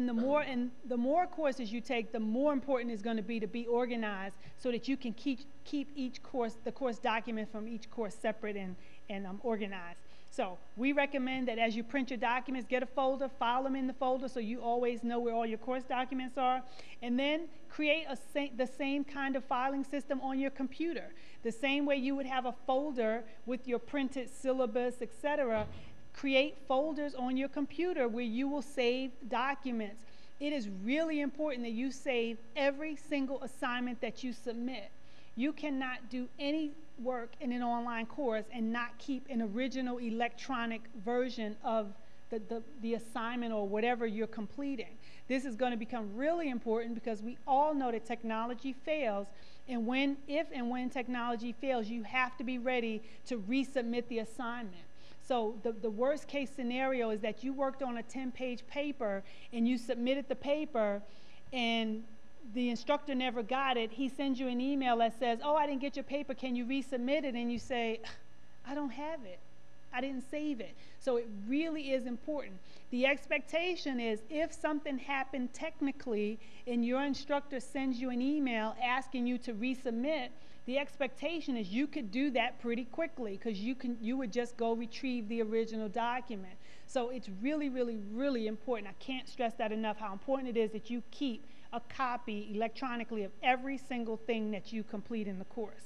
the more courses you take, the more important it's going to be organized so that you can keep each course, the course document from each course separate and organized. So we recommend that as you print your documents, get a folder, file them in the folder so you always know where all your course documents are, and then create the same kind of filing system on your computer. The same way you would have a folder with your printed syllabus, etc. Create folders on your computer where you will save documents. It is really important that you save every single assignment that you submit. You cannot do any work in an online course and not keep an original electronic version of the assignment or whatever you're completing. This is going to become really important because we all know that technology fails, and if and when technology fails, you have to be ready to resubmit the assignment. So the worst case scenario is that you worked on a 10-page paper and you submitted the paper and the instructor never got it. He sends you an email that says, oh, I didn't get your paper, can you resubmit it? And you say, I don't have it. I didn't save it. So it really is important. The expectation is if something happened technically and your instructor sends you an email asking you to resubmit, the expectation is you could do that pretty quickly because you would just go retrieve the original document. So it's really, really, really important. I can't stress that enough, how important it is that you keep a copy electronically of every single thing that you complete in the course.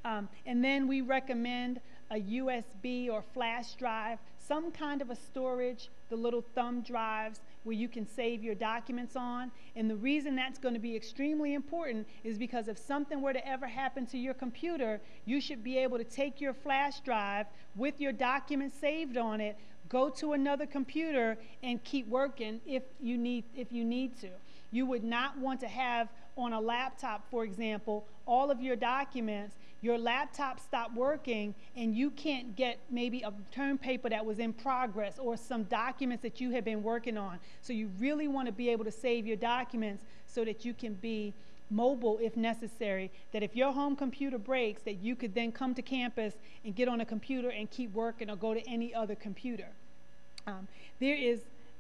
And then we recommend a USB or flash drive, some kind of a storage, the little thumb drives where you can save your documents on. And the reason that's going to be extremely important is because if something were to ever happen to your computer, you should be able to take your flash drive with your documents saved on it, go to another computer and keep working if you need to. You would not want to have on a laptop, for example, all of your documents, your laptop stopped working and you can't get maybe a term paper that was in progress or some documents that you have been working on. So you really want to be able to save your documents so that you can be mobile if necessary, that if your home computer breaks, that you could then come to campus and get on a computer and keep working or go to any other computer.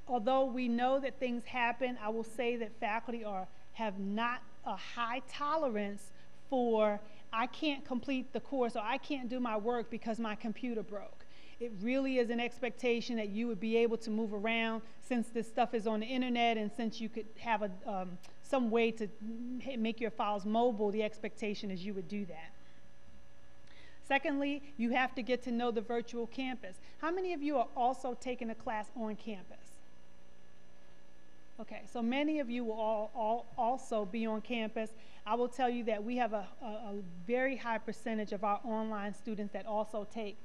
Although we know that things happen, I will say that faculty have not a high tolerance for, I can't complete the course or I can't do my work because my computer broke. It really is an expectation that you would be able to move around since this stuff is on the internet and since you could have some way to make your files mobile, the expectation is you would do that. Secondly, you have to get to know the virtual campus. How many of you are also taking a class on campus? Okay, so many of you will also be on campus. I will tell you that we have a very high percentage of our online students that also take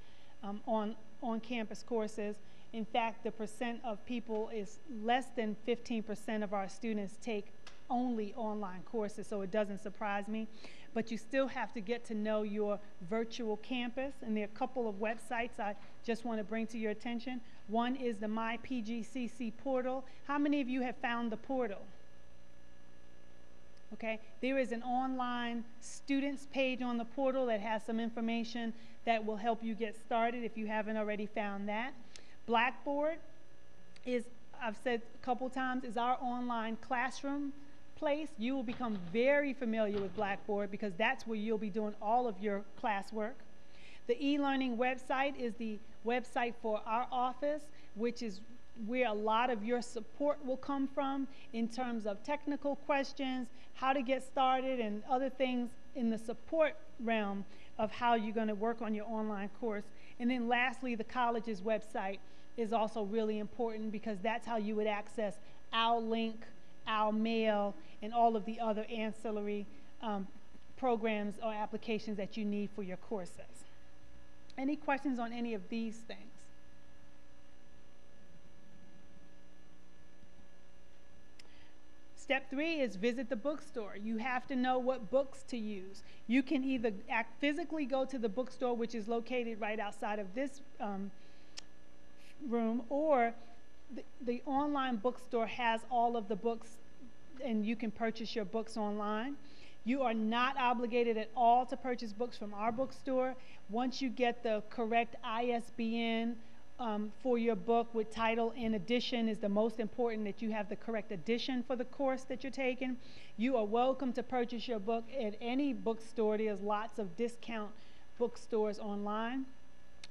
on-campus courses. In fact, the percent of people is less than 15% of our students take only online courses, so it doesn't surprise me. But you still have to get to know your virtual campus, and there are a couple of websites I just want to bring to your attention. One is the MyPGCC portal. How many of you have found the portal? Okay, there is an online students page on the portal that has some information that will help you get started if you haven't already found that. Blackboard is, I've said a couple times, is our online classroom place. You will become very familiar with Blackboard because that's where you'll be doing all of your classwork. The eLearning website is the website for our office, which is where a lot of your support will come from in terms of technical questions, how to get started, and other things in the support realm of how you're going to work on your online course. And then lastly, the college's website is also really important because that's how you would access our link, our mail, and all of the other ancillary programs or applications that you need for your courses. Any questions on any of these things? Step 3 is visit the bookstore. You have to know what books to use. You can either physically go to the bookstore, which is located right outside of this room, or the online bookstore has all of the books and you can purchase your books online. You are not obligated at all to purchase books from our bookstore. Once you get the correct ISBN for your book with title and edition is the most important, that you have the correct edition for the course that you're taking. You are welcome to purchase your book at any bookstore. There's lots of discount bookstores online.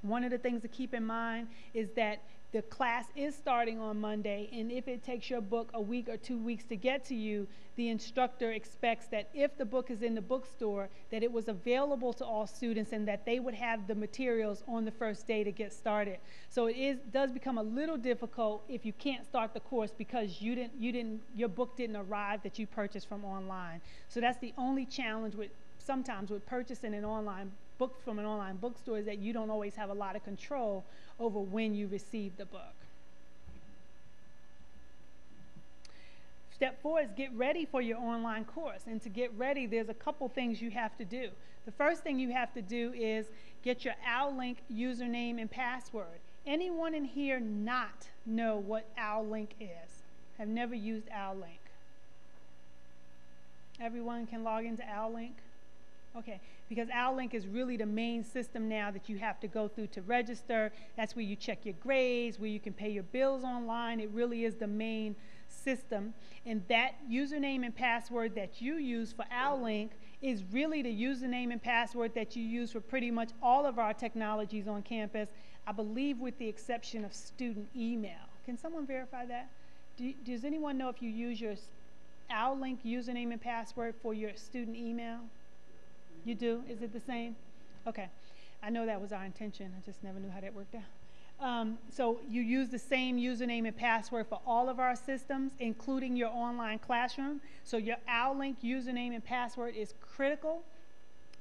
One of the things to keep in mind is that the class is starting on Monday, and if it takes your book a week or 2 weeks to get to you, the instructor expects that if the book is in the bookstore, that it was available to all students and that they would have the materials on the first day to get started. So does become a little difficult if you can't start the course because your book didn't arrive that you purchased from online. So that's the only challenge sometimes with purchasing an online book from an online bookstore, is that you don't always have a lot of control over when you receive the book. Step 4 is get ready for your online course. And to get ready, there's a couple things you have to do. The first thing you have to do is get your eLearning username and password. Anyone in here not know what eLearning is? Have never used eLearning? Everyone can log into eLearning? Okay, because eLearning is really the main system now that you have to go through to register. That's where you check your grades, where you can pay your bills online. It really is the main system. And that username and password that you use for eLearning is really the username and password that you use for pretty much all of our technologies on campus, I believe with the exception of student email. Can someone verify that? Does anyone know if you use your eLearning username and password for your student email? You do? Is it the same? Okay. I know that was our intention. I just never knew how that worked out. So you use the same username and password for all of our systems, including your online classroom. So your eLearning username and password is critical.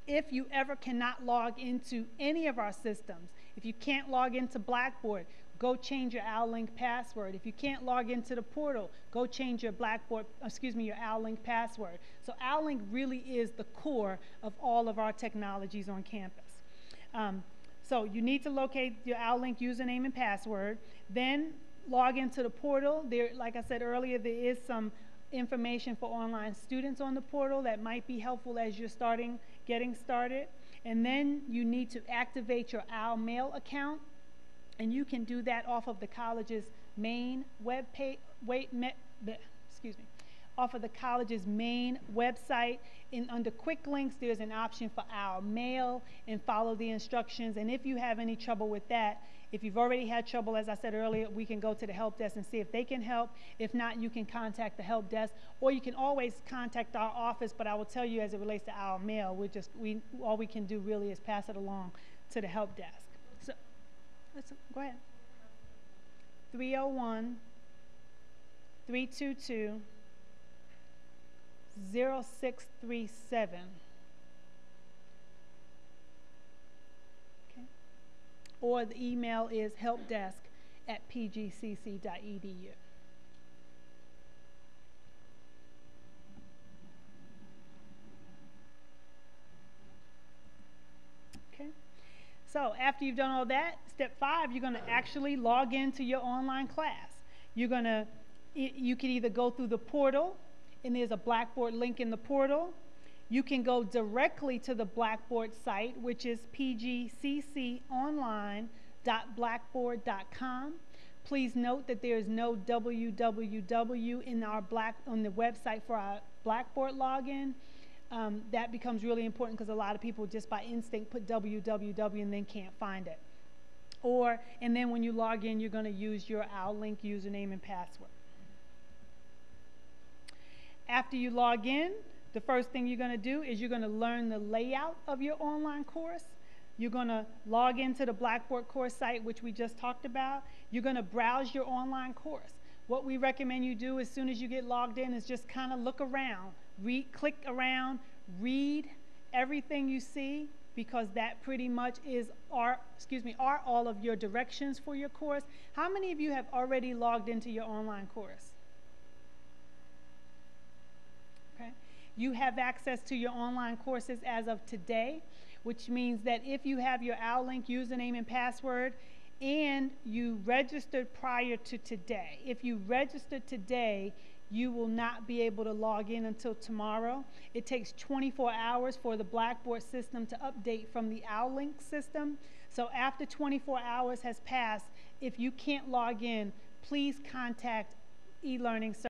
If you ever cannot log into any of our systems, if you can't log into Blackboard, go change your eLearning password. If you can't log into the portal, go change your your eLearning password. So eLearning really is the core of all of our technologies on campus. So you need to locate your eLearning username and password, then log into the portal. There, like I said earlier, there is some information for online students on the portal that might be helpful as you're getting started. And then you need to activate your mail account. And you can do that off of the college's main off of the college's main website. And under quick links, there's an option for our mail, and follow the instructions. And if you have any trouble with that, if you've already had trouble, as I said earlier, we can go to the help desk and see if they can help. If not, you can contact the help desk, or you can always contact our office. But I will tell you, as it relates to our mail, all we can do really is pass it along to the help desk. So go ahead. 301-322-0637. Okay. Or the email is helpdesk@pgcc.edu. So after you've done all that, step 5, you're going to actually log into your online class. You can either go through the portal, and there's a Blackboard link in the portal. You can go directly to the Blackboard site, which is pgcconline.blackboard.com. Please note that there is no www on the website for our Blackboard login. That becomes really important because a lot of people just by instinct put www and then can't find it. And then when you log in, you're going to use your eLearning username and password. After you log in, the first thing you're going to do is you're going to learn the layout of your online course. You're going to log into the Blackboard course site, which we just talked about. You're going to browse your online course. What we recommend you do as soon as you get logged in is just kind of look around. Click around, read everything you see, because that pretty much are all of your directions for your course. How many of you have already logged into your online course? Okay. You have access to your online courses as of today, which means that if you have your eLearning username and password and you registered prior to today, if you registered today, you will not be able to log in until tomorrow. It takes 24 hours for the Blackboard system to update from the eLearning system. So after 24 hours has passed, if you can't log in, please contact eLearning